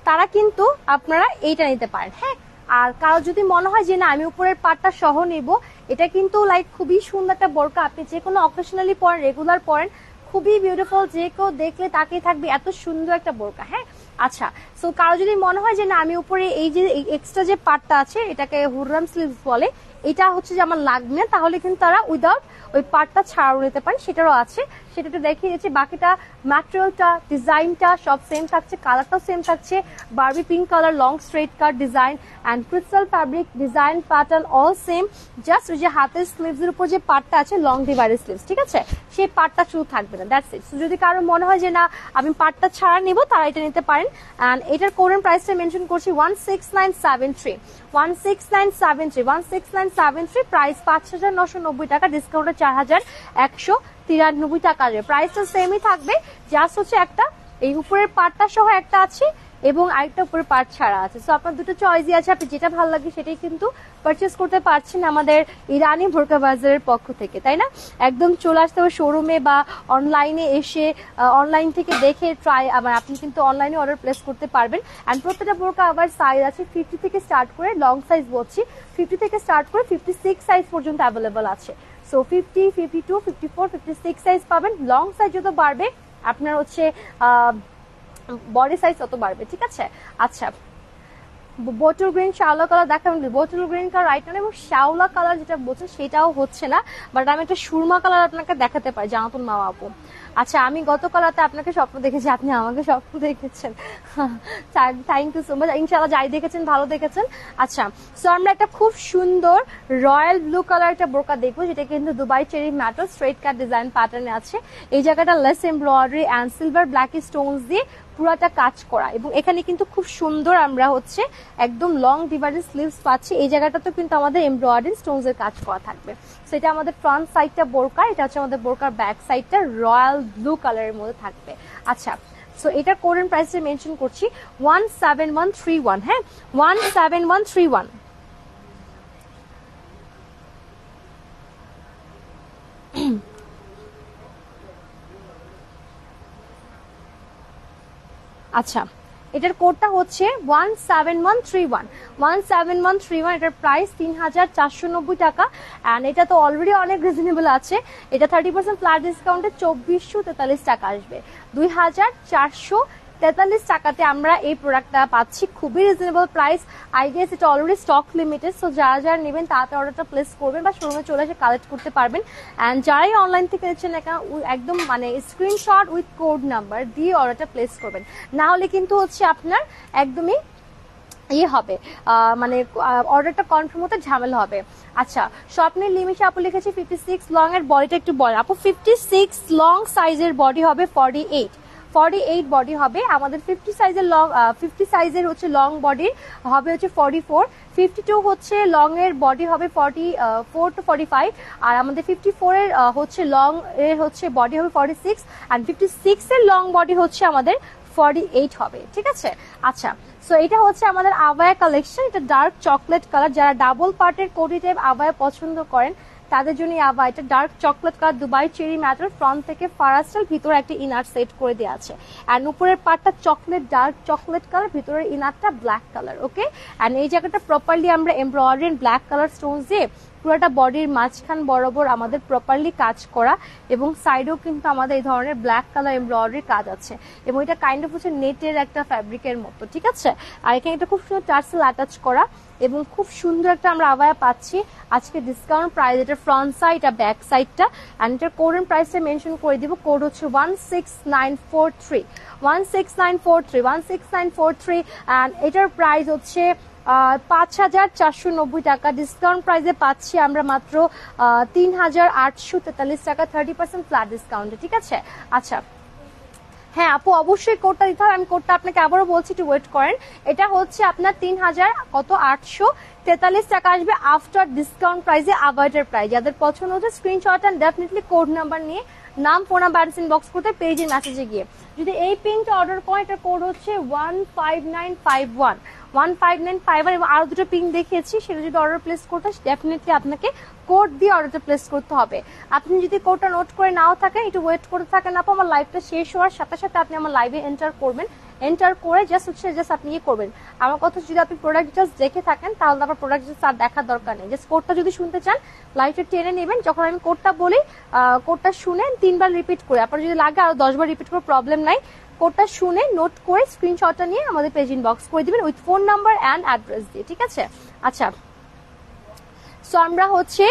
তারা কিন্তু আপনারা এইটা নিতে পারেন। হ্যাঁ, আর কারো যদি মনে হয় যে না আমি উপরের পাটটা সহ নিব, এটা কিন্তু লাইক খুবই সুন্দর একটা বোরকা, আপনি যে কোনো অকেশনালি পরেন, রেগুলার পরেন, খুবই বিউটিফুল, যে কেউ দেখলে তাকিয়ে থাকবে এত সুন্দর একটা বোরকা। হ্যাঁ, আচ্ছা, সো কারো যদি মনে হয় যে না আমি উপরে এই যে এক্সট্রা যে পাটটা আছে এটাকে হুররাম স্লিভস বলে, এটা হচ্ছে যে আমার লাগবে না, তাহলে কিন্তু তারা উইদাউট ওই পার্টটা ছাড়াও নিতে পারেন, সেটারও আছে। সেটা একটু দেখিয়ে দিচ্ছি। বাকিটা ম্যাটেরিয়ালটা, ডিজাইনটা সব সেম থাকছে, কালারটাও সেম থাকছে, Barbie pink colour, long straight cut design and crystal fabric, design pattern all same. Just ওই যে হাতের স্লিভস এর উপর যে পার্টটা আছে লং ডিভাইডেড স্লিভস, ঠিক আছে, সেই পার্টটা শুধু থাকবে না, দ্যাটস ইট। যদি কারো মনে হয় যে না আমি পার্টটা ছাড়া নিব, তারা এটা নিতে পারেন। অ্যান্ড এটার কোরিয়ান প্রাইসটা মেনশন করছি 16973 16973 16973, প্রাইস 5990 টাকা, ডিসকাউন্টে 4193 টাকা। প্রাইসটা সেমই থাকবে, জাস্ট হচ্ছে একটা এই উপরের পার্টটা সহ একটা আছে এবং আরেকটা উপরের পার্ট ছাড়া আছে। সো আপনার দুটো চয়েসই আছে, আপনি যেটা ভালো লাগে সেটাই কিন্তু পারচেস করতে পারছেন আমাদের ইরানি বোরকা বাজারের পক্ষ থেকে, তাই না? একদম চলে আসতে হবে শোরুমে বা অনলাইনে এসে অনলাইন থেকে দেখে ট্রাই, আবার আপনি কিন্তু অনলাইনে অর্ডার প্লেস করতে পারবেন। অ্যান্ড প্রত্যেকটা বোরকা আবার সাইজ আছে 50 থেকে স্টার্ট করে, লং সাইজ বলছি 50 থেকে স্টার্ট করে 56 সাইজ পর্যন্ত অ্যাভেলেবল আছে। সো 50, 52, 54, 56 সাইজ পাবেন। লং সাইজ যত বাড়বে আপনার হচ্ছে বডি সাইজ তত বাড়বে, ঠিক আছে? আচ্ছা, বোটল গ্রিন শ্যাওলা কালার দেখাবেন, বোটল গ্রিন কালার রাইট না, এবং শ্যাওলা কালার যেটা বলছেন সেটাও হচ্ছে না, বাট আমি একটা সুরমা কালার আপনাকে দেখাতে পারি, জানাতুন মা আপু। আচ্ছা, আমি গতকালতে আপনাকে স্বপ্ন দেখেছি, আপনি আমাকে স্বপ্ন দেখেছেন, থ্যাংক ইউ সো মাচ। ইনশাআল্লাহ যাই দেখেছেন ভালো দেখেছেন। আচ্ছা, সো আমরা একটা খুব সুন্দর রয়্যাল ব্লু কালার একটা বোরকা দেখবো, যেটা কিন্তু দুবাই চেরি ম্যাটো স্ট্রেট কাট ডিজাইন প্যাটার্নে আছে। এই জায়গাটা lace embroidery and silver black stones দিয়ে পুরাটা কাজ করা, এবং এখানে কিন্তু খুব সুন্দর আমরা হচ্ছে একদম লং ডিভাইডেড স্লিভস পাচ্ছি। এই জায়গাটাতে কিন্তু আমাদের এমব্রয়ডারি স্টোনস এর কাজ করা থাকবে। সেটা আমাদের ফ্রন্ট সাইডটা বোরকা, এটা হচ্ছে আমাদের বোরকার ব্যাক সাইডটা রয়্যাল ব্লু কালারের মধ্যে থাকবে। আচ্ছা, সো এটার কোরিয়ান প্রাইসে মেনশন করছি 17131। হ্যাঁ, 17131। আচ্ছা, এটার কোডটা হচ্ছে 17131 17131। এটার প্রাইস 3490 টাকা। অ্যান্ড এটা তো অলরেডি অনেক রিজনেবল আছে, এটা 30% ফ্ল্যাট ডিসকাউন্টে 2443 টাকা আসবে। 2443 টাকাতে আমরা এই প্রোডাক্টটা পাচ্ছি, খুবই রিজনেবল প্রাইস। আই গেস এটা অলরেডি স্টক লিমিটেড, সো যারা যারা নেবেন তাড়াতাড়ি অর্ডারটা প্লেস করবেন বা শোরুমে চলে এসে কালেক্ট করতে পারবেন। অ্যান্ড যারাই অনলাইন থেকে নিচ্ছেন একদম মানে স্ক্রিনশট উইথ কোড নাম্বার দিয়ে অর্ডারটা প্লেস করবেন, না হলে কিন্তু হচ্ছে আপনার একদমই হবে, মানে অর্ডারটা কনফার্ম হতে ঝামেলা হবে। আচ্ছা, স্বপ্নের লিমিশা আপু লিখেছি 56 লং এর বডিটা একটু বড় আপু। 56 লং সাইজের বডি হবে 48 বডি হবে আমাদের। 50 সাইজের লং, 50 সাইজের হচ্ছে লং বডি হবে হচ্ছে 44। 52 হচ্ছে লং এর বডি হবে 44 to 45, আর আমাদের 54 এর হচ্ছে লং এর হচ্ছে বডি হবে 46, আর 56 এর লং বডি হচ্ছে আমাদের 48 হবে, ঠিক আছে? আচ্ছা, সো এটা হচ্ছে আমাদের আবায়া কালেকশন। এটা ডার্ক চকলেট কালার, যারা ডাবল পার্টের কোটি টাইপ আবায়া পছন্দ করেন তাদের জন্য আবায়া। এটা dark chocolate colour, Dubai cherry matter, front থেকে ফারাস্টাল, ভিতরে একটা ইনার সেট করে দেওয়া আছে। অ্যান্ড উপরের পার্টটা চকলেট, ডার্ক চকলেট কালার, ভিতরের ইনারটা ব্ল্যাক কালার, ওকে? অ্যান্ড এই জায়গাটা প্রপারলি আমরা এমব্রয়ডারি ব্ল্যাক কালার স্টোনস দিয়ে পুরোটা বডির মাঝখান বরাবর আমাদের প্রপারলি কাজ করা, এবং সাইডেও কিন্তু আমাদের এই ধরনের ব্ল্যাক কালার এমব্রয়ডারি কাজ আছে, এবং এটা কাইন্ড অফ হচ্ছে নেটের একটা ফ্যাব্রিকের মতো, ঠিক আছে। আর এখানে এটা খুব সুন্দর টার্সেল অ্যাটাচ করা, এবং খুব সুন্দর একটা আমরা আবায়া পাচ্ছি আজকে ডিসকাউন্ট প্রাইস। এটা ফ্রন্ট সাইড, এটা ব্যাক সাইডটা, অ্যান্ড এটার কোড এন্ড প্রাইসটা মেনশন করে দিব। কোড হচ্ছে 16943, 16943, 16943, অ্যান্ড এটার প্রাইস হচ্ছে 5490 টাকা। ডিসকাউন্ট প্রাইসে পাচ্ছি আমরা মাত্র 3843 টাকা, 30% ফ্ল্যাট ডিসকাউন্টে, ঠিক আছে। আচ্ছা হ্যাঁ আপু, অবশ্যই কোডটা দিতে হবে, আমি কোডটা আপনাকে আবারও বলছি, একটু ওয়েট করেন। এটা হচ্ছে আপনার 3843 টাকা আসবে আফটার ডিসকাউন্ট প্রাইসে, আবাইটার প্রাইস। যাদের পছন্দ হচ্ছে screenshot and definitely code number নিয়ে নাম, ফোন নাম্বার, অ্যাড্রেস ইনবক্স করতে পেজের মেসেজে গিয়ে। যদি এই পিঙ্কটা অর্ডার করেন, এটার কোড হচ্ছে 15951, 15951, এবং আরো দুটো পিঙ্ক দেখিয়েছি, সেটা যদি অর্ডার প্লেস করতে ডেফিনেটলি আপনাকে কোড দিয়ে অর্ডারটা প্লেস করতে হবে। আপনি যদি কোডটা নোট করে নাও থাকেন, একটু ওয়েট করে থাকেন আপু, আমার লাইভটা শেষ হওয়ার সাথে সাথে আপনি আমার লাইভে এন্টার করবেন, এন্টার করে জাস্ট আপনি ইয়ে করবেন। আমার কথা যদি আপনি প্রোডাক্ট ডিটেলস দেখে থাকেন, তাহলে আপনার প্রোডাক্ট ডিটেলস আর দেখার দরকার নেই, জাস্ট কোডটা যদি শুনতে চান লাইভটা টেনে নেবেন। যখন আমি কোডটা বলি, কোডটা শুনে 3 বার রিপিট করে, আপনার যদি লাগে আরো 10 বার রিপিট করে প্রবলেম নাই, কোডটা শুনে নোট করে স্ক্রিনশটটা নিয়ে আমাদের পেজ ইনবক্স করে দিবেন with phone number and address দিয়ে, ঠিক আছে। আচ্ছা সো আমরা হচ্ছে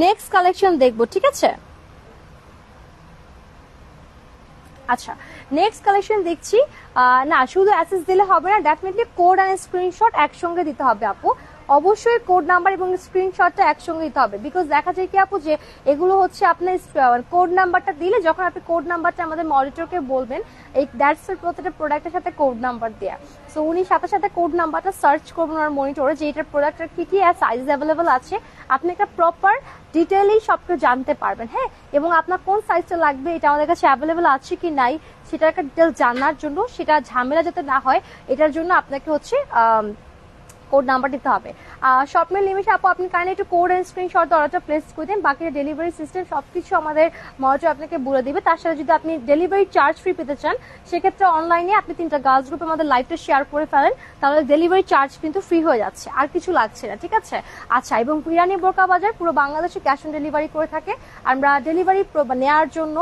নেক্সট কালেকশন দেখবো, ঠিক আছে। আচ্ছা নেক্সট কালেকশন দেখছি। না শুধু অ্যাসেস দিলে হবে না, ডেফিনেটলি কোড অ্যান্ড স্ক্রিনশট একসঙ্গে দিতে হবে আপু, অবশ্যই কোড নাম্বার এবং স্ক্রিনশটটা একসঙ্গে দিতে হবে। বিকজ দেখা যায় কি আপু, যে এগুলো হচ্ছে আপনার কোড নাম্বারটা দিলে, যখন আপনি কোড নাম্বারটা আমাদের মনিটরকে বলবেন, এই দ্যাটস প্রত্যেকটা প্রোডাক্টের সাথে কোড নাম্বার দেয়া, সো উনি সাথে সাথে কোড নাম্বারটা সার্চ করবেন ওনার মনিটরে, যে এটার প্রোডাক্টের কি কি সাইজ অ্যাভেলেবল আছে, আপনি একটা প্রপার ডিটেইলি সবকিছু জানতে পারবেন। হ্যাঁ, এবং আপনার কোন সাইজটা লাগবে, এটা আমাদের কাছে অ্যাভেলেবল আছে কি নাই, সেটা একটা ডিটেল জানার জন্য, সেটা ঝামেলা যাতে না হয়, এটার জন্য আপনাকে হচ্ছে কোড নাম্বার দিতে হবে। শপমের লিমিট আপু, আপনি কাইন্ডলি একটু কোড এন্ড স্ক্রিনশট অর্ডারটা প্লেস করে দেন, বাকি ডেলিভারি সিস্টেম সবকিছু আমাদের মনিটর আপনাকে বলে দিবে। তার সাথে যদি আপনি ডেলিভারি চার্জ ফ্রি পেতে চান, সেক্ষেত্রে অনলাইনে আপনি 3টা গার্লস গ্রুপে আমাদের লাইভটা শেয়ার করে ফেলেন, তাহলে ডেলিভারি চার্জ কিন্তু ফ্রি হয়ে যাচ্ছে, আর কিছু লাগছে না, ঠিক আছে। আচ্ছা, এবং বিরিয়ানি বোরকা বাজার পুরো বাংলাদেশে ক্যাশ অন ডেলিভারি করে থাকে। আমরা ডেলিভারি নেওয়ার জন্য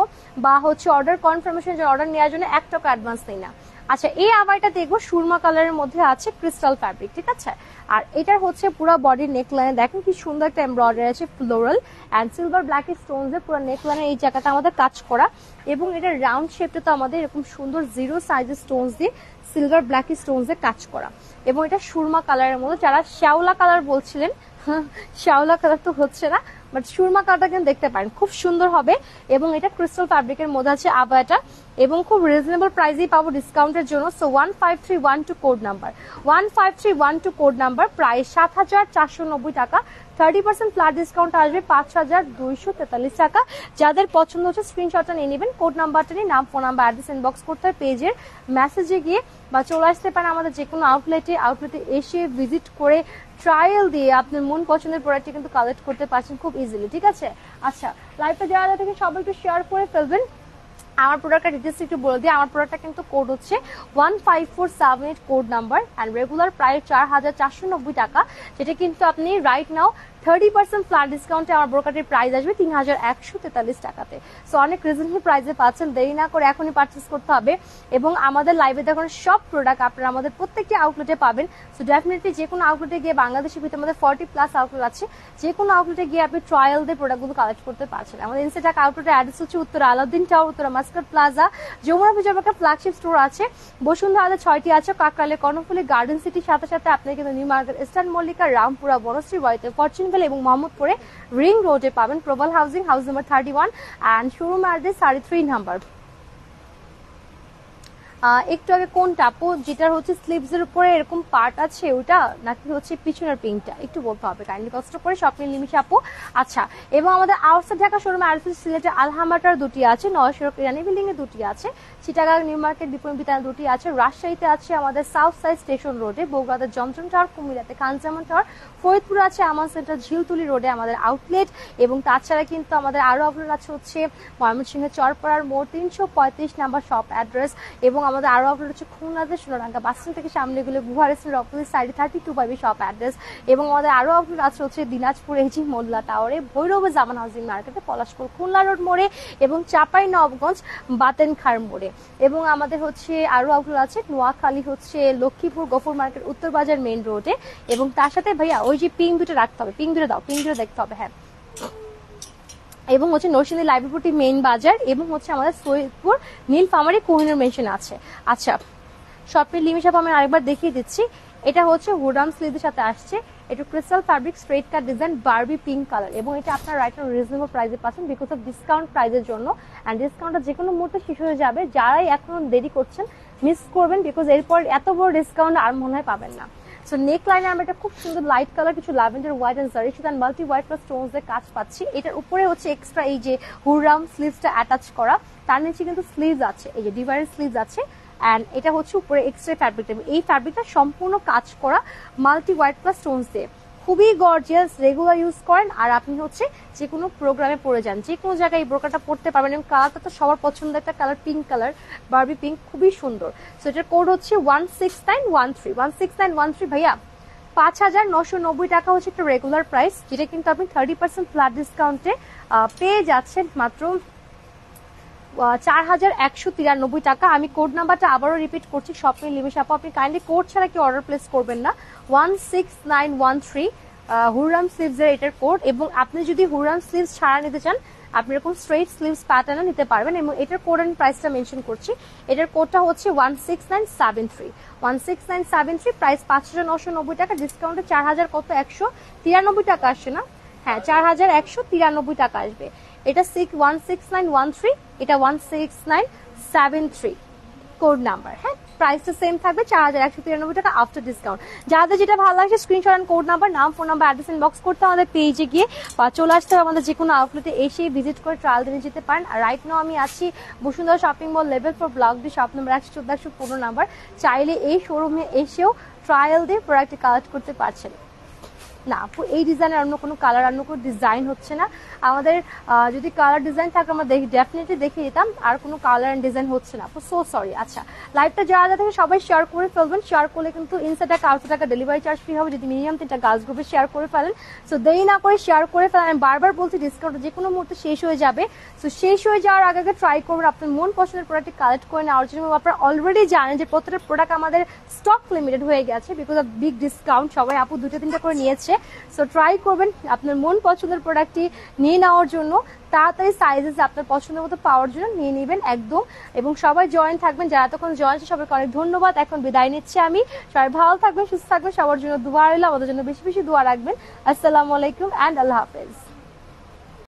বা হচ্ছে অর্ডার কনফার্মেশন, অর্ডার নেওয়ার জন্য 1 টাকা অ্যাডভান্স নেই না। আচ্ছা, এই আবাইটা দেখবো সুরমা কালারের মধ্যে আছে, ক্রিস্টাল ফ্যাব্রিক, ঠিক আছে। আর এটার হচ্ছে পুরো বডির নেকলাইনে দেখেন কি সুন্দর একটা এমব্রয়ডারি আছে, floral and silver black stones এর পুরো নেকলাইনের এই জায়গাটা আমাদের কাজ করা, এবং এটার রাউন্ড শেপটা তো আমাদের এরকম সুন্দর 0 সাইজের স্টোনস দিয়ে সিলভার ব্ল্যাক স্টোনস এর কাজ করা, এবং এটা সুরমা কালারের মধ্যে। যারা শ্যাওলা কালার বলছিলেন, শ্যাওলা কালার তো হচ্ছে না, বাট সুরমা কালারটা কিন্তু দেখতে পারেন, খুব সুন্দর হবে। এবং এটা ক্রিস্টাল ফ্যাব্রিকের মধ্যে আছে আবায়াটা, এবং খুব রিজনেবল প্রাইসেই পাবো ডিসকাউন্টের জন্য। So 15312 code number, 15312 code number, price 7490 টাকা, 30% ফ্ল্যাট ডিসকাউন্ট আসবে 5243 টাকা। যাদের পছন্দ হচ্ছে স্ক্রিনশটটা নিয়ে নেবেন, কোড নাম্বারটা নিয়ে নাম, ফোন নাম্বার, অ্যাড্রেস ইনবক্স করতে হয় পেজের মেসেজে গিয়ে, বা চলে আসতে পারেন আমাদের যে কোনো আউটলেটে এসে ভিজিট করে ট্রায়াল দিয়ে আপনার মন পছন্দের প্রোডাক্টটি কিন্তু কালেক্ট করতে পারছেন খুব ইজিলি, ঠিক আছে। আচ্ছা, লাইভটা যারা থেকে সবাই একটু শেয়ার করে ফেলবেন। আমার প্রোডাক্টটা ডিটেলস একটু বলে দিই, আমার প্রোডাক্টটা কিন্তু কোড হচ্ছে 15478 code number, and regular price 4490 টাকা, যেটা কিন্তু আপনি রাইট নাও 30% ফ্ল্যাট ডিসকাউন্টে আমার ব্রোকারের প্রাইস আসবে 3143 টাকাতে। সো অনেক রিজনেবল প্রাইসে পাচ্ছেন, দেরি না করে এখনই পারচেস করতে হবে। এবং আমাদের লাইভে দেখুন সব প্রোডাক্ট আপনারা আমাদের প্রত্যেকটি আউটলেটে পাবেন। সো ডেফিনেটলি যে কোনো আউটলেটে গিয়ে, বাংলাদেশের ভিতরে আমাদের 40+ আউটলেট আছে, যে কোনো আউটলেটে গিয়ে আপনি ট্রায়াল দিয়ে প্রোডাক্টগুলো কালেক্ট করতে পারছেন। আমাদের ইনস্টাটাক আউটলেটের অ্যাড্রেস হচ্ছে Uttara Alauddin tower, Uttara Muscat plaza, Jamuna পূজার একটা ফ্ল্যাগশিপ স্টোর আছে, বসুন্ধরাতে 6টি আছে, কাকরাইলে কর্ণফুলী, গার্ডেন সিটির সাথে সাথে আপনি কিন্তু New Market, Eastern Mallika, Rampura, Banasree বাড়িতে, ফরচুন ভ্যালি এবং মোহাম্মদপুরে রিং রোডে পাবেন Prabal housing, house number 31, and showroom address 3 number. একটু আগে কোনটা আপু, যেটার হচ্ছে স্লিভস এর উপরে এরকম পার্ট আছে ওটা, নাকি হচ্ছে পিছনের পিংটা, একটু বলতে হবে কাইন্ডলি কষ্ট করে, স্বপ্নের নিমিশে আপু। আচ্ছা, এবং আমাদের আউটসাইড ঢাকা শোরুম অ্যাড্রেস সিলেটে আলহামাটার 2টি আছে, নয়সড়ক ইরানি বিল্ডিং এ 2টি আছে, চিটাগাং নিউ মার্কেট বিপণী বিতান 2টি আছে, রাজশাহীতে আছে আমাদের সাউথ সাইড স্টেশন রোডে, বগুড়াতে জমজম টাওয়ার, কুমিল্লাতে খানজামান টাওয়ার, ফরিদপুর আছে আমান সেন্টার ঝিলতুলি রোডে আমাদের আউটলেট। এবং তাছাড়া কিন্তু আমাদের আরো আউটলেট আছে হচ্ছে ময়মনসিংহের চরপাড়ার মোড় 335 নাম্বার শপ অ্যাড্রেস, এবং আমাদের আরো আউটলেট হচ্ছে খুলনাতে সোনারাঙ্গা বাস স্ট্যান্ড থেকে সামনে গেলে বুহার স্ট্রিট অপোজিট সাইডে 32 পাবে শপ অ্যাড্রেস। এবং আমাদের আরো আউটলেট আছে হচ্ছে দিনাজপুর এজি মোল্লা টাওয়ারে, ভৈরবে জামান হাউজিং মার্কেটে, পলাশপুর খুলনা রোড মোড়ে এবং চাপাই নবগঞ্জ বাতেনখার মোড়ে। এবং আমাদের হচ্ছে আরো আউটলেট আছে নোয়াখালী হচ্ছে লক্ষ্মীপুর গফুর মার্কেট উত্তর বাজার মেইন রোডে। এবং তার সাথে ভাইয়া ওই যে পিং দুটো রাখতে হবে, পিং দুটো দাও, পিং দুটো দেখতে হবে। হ্যাঁ, এবং হচ্ছে নরসিংদী লাইব্রেরি মেইন বাজার এবং হচ্ছে আমাদের সৈয়দপুর নীলফামারী কোহিনুর মেনশন আছে। আচ্ছা, শপের লিমিশাপ আমি আরেকবার দেখিয়ে দিচ্ছি। এটা হচ্ছে হুডাম স্লিভের সাথে আসছে, এটা crystal fabric straight cut design Barbie pink colour. এবং এটা আপনার রাইট নাও রিজনেবল প্রাইসে পাচ্ছেন বিকজ অফ ডিসকাউন্ট প্রাইসের জন্য। অ্যান্ড ডিসকাউন্টটা যে কোনো মুহূর্তে শেষ হয়ে যাবে, যারাই এখন দেরি করছেন মিস করবেন বিকজ এরপর এত বড় ডিসকাউন্ট আর মনে হয় পাবেন না। সো নেক লাইনে আমরা একটা খুব সুন্দর লাইট কালার কিছু ল্যাভেন্ডার হোয়াইট এন্ড জারি সুতা মাল্টি হোয়াইট প্লাস স্টোনস এর কাজ পাচ্ছি। এটার উপরে হচ্ছে এক্সট্রা এই যে হুররাম স্লিভসটা অ্যাটাচ করা, তার নিচে কিন্তু স্লিভস আছে, এই যে ডিভাইডার স্লিভস আছে। অ্যান্ড এটা হচ্ছে উপরে এক্সট্রা ফ্যাব্রিকটা, এই ফ্যাব্রিকটা সম্পূর্ণ কাজ করা মাল্টি হোয়াইট প্লাস স্টোনস দিয়ে, খুবই গর্জিয়াস, রেগুলার ইউজ করেন আর আপনি হচ্ছে যে কোনো প্রোগ্রামে পরে যান, যে কোনো জায়গায় এই ব্রোকারটা পড়তে পারবেন। এবং কালারটা তো সবার পছন্দের একটা colour, pink colour, Barbie pink, খুবই সুন্দর। সো এটার কোড হচ্ছে 16913 16913 ভাইয়া 5990 টাকা হচ্ছে একটা রেগুলার প্রাইস, যেটা কিন্তু আপনি 30% ফ্ল্যাট ডিসকাউন্টে পেয়ে যাচ্ছেন মাত্র 4193 টাকা। আমি কোড নাম্বারটা আবারও রিপিট করছি, শপিং লিমিশ আপু আপনি কাইন্ডলি কোড ছাড়া কি অর্ডার প্লেস করবেন না। 16913 হুররাম স্লিভস এর এটার কোড। এবং আপনি যদি হুররাম স্লিভস ছাড়া নিতে চান আপনি এরকম স্ট্রেট স্লিভস প্যাটার্নও নিতে পারবেন। এবং এটার কোড এন্ড প্রাইসটা মেনশন করছি, এটার কোডটা হচ্ছে 16973 16973, প্রাইস 5990 টাকা, ডিসকাউন্টে 4000 কত 193 টাকা আসছে না? হ্যাঁ, 4193 টাকা আসবে। এটা 16913, এটা 16973 কোড নাম্বার। হ্যাঁ, প্রাইসটা সেম থাকবে 4193 টাকা আফটার ডিসকাউন্ট। যাদের যেটা ভালো লাগছে স্ক্রিনশট এন্ড কোড নাম্বার, নাম, ফোন নাম্বার, অ্যাড্রেস ইনবক্স করতে আমাদের পেজে গিয়ে বা চলে আসতে হবে আমাদের যে কোনো আউটলেটে এসে ভিজিট করে ট্রায়াল দিয়ে যেতে পারেন। আর রাইট নাও আমি আছি Bashundhara shopping mall level 4 block D shop number 114 number. চাইলে এই শোরুমে এসেও ট্রায়াল দিয়ে প্রোডাক্ট কালেক্ট করতে পারছেন। না আপু, এই ডিজাইনের অন্য কোনো কালার, অন্য কোনো ডিজাইন হচ্ছে না আমাদের। যদি কালার ডিজাইন থাকে আমরা ডেফিনেটলি দেখিয়ে দিতাম, আর কোনো কালার এন্ড ডিজাইন হচ্ছে না আপু, সো সরি। আচ্ছা, লাইভটা যারা থেকে সবাই শেয়ার করে ফেলবেন, শেয়ার করলে কিন্তু ইনসাইড টাকা আউটসাইড টাকা ডেলিভারি চার্জ ফ্রি হবে যদি মিনিমাম 3টা গার্লস গ্রুপে শেয়ার করে ফেলেন। সো দেরি না করে শেয়ার করে ফেলেন। আমি বারবার বলছি ডিসকাউন্ট যে কোনো মুহূর্তে শেষ হয়ে যাবে। সো শেষ হয়ে যাওয়ার আগে ট্রাই করবেন আপনার মন পছন্দের প্রোডাক্টটি কালেক্ট করে নেওয়ার জন্য। আপনারা অলরেডি জানেন যে প্রত্যেকটা প্রোডাক্ট আমাদের স্টক লিমিটেড হয়ে গেছে বিকজ অফ বিগ ডিসকাউন্ট, সবাই আপু 2-3টা করে নিয়েছে। সো ট্রাই করবেন আপনার মন পছন্দের প্রোডাক্টটি নিয়ে নেওয়ার জন্য, তাড়াতাড়ি সাইজেস আপনার পছন্দের মতো পাওয়ার জন্য নিয়ে নেবেন একদম। এবং সবাই জয়েন থাকবেন, যারা তখন জয়েন আছে সবাইকে অনেক ধন্যবাদ। এখন বিদায় নিচ্ছি আমি, সবাই ভালো থাকবেন, সুস্থ থাকবেন, সবার জন্য দোয়া রইল, আমাদের জন্য বেশি বেশি দোয়া রাখবেন। আসসালামু আলাইকুম অ্যান্ড আল্লাহ হাফেজ।